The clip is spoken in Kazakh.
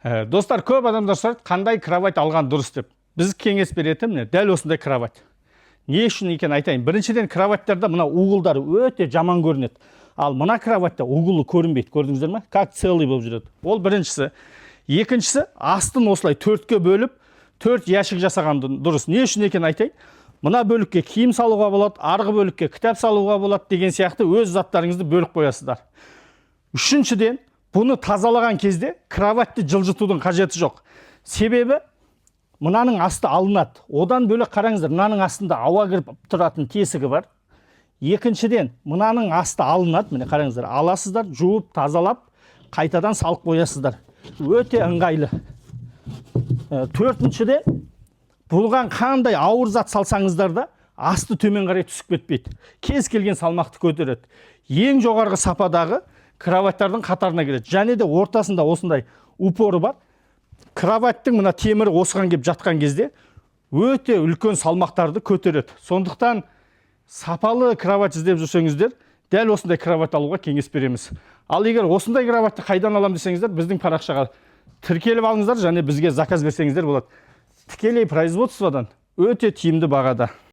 Достар, көп адамдар сұрайды, қандай кровать алған дұрыс деп. Біз кеңес беретін міне дәл осындай кровать. Не үшін екен айтайын. Біріншіден, кроваттарда мына углдары өте жаман көрінеді. Ал мына кроватта углы көрінбейді, көрдіңіздер ме? Как целый болып жүреді. Ол біріншісі. Екіншісі, астын осылай төртке бөліп, төрт ящик жасаған дұрыс. Не үшін екен айтайын. Мына бөлікке киім салуға болады, арғы бөлікке кітап салуға болады деген сияқты өз заттарыңызды бөліп қоясыздар. Үшіншіден, бұны тазалаған кезде кроватты жылжытудың қажеті жоқ. Себебі мынаның асты алынады. Одан бөлек қараңыздар, мынаның астында ауа кіріп тұратын тесігі бар. Екіншіден, мынаның асты алынады, міне қараңыздар, аласыздар, жуып, тазалап, қайтадан салып қоясыздар. Өте ыңғайлы. Төртіншіден, бұлған қандай ауыр зат салсаңыздар да асты төмен қарай түсіп кетпейді. Кез келген салмақты көтереді. Ең жоғарғы сападағы кроваттардың қатарына кіреді. Және де ортасында осындай упоры бар. Кроваттың мына темірі осыған келіп жатқан кезде өте үлкен салмақтарды көтереді. Сондықтан сапалы кровать іздеп жүрсеңіздер, дәл осындай кровать алуға кеңес береміз. Ал егер осындай кроватты қайдан алам десеңіздер, біздің парақшаға тіркеліп алыңыздар, және бізге заказ берсеңіздер болады. Тікелей производстводан өте тиімді бағада.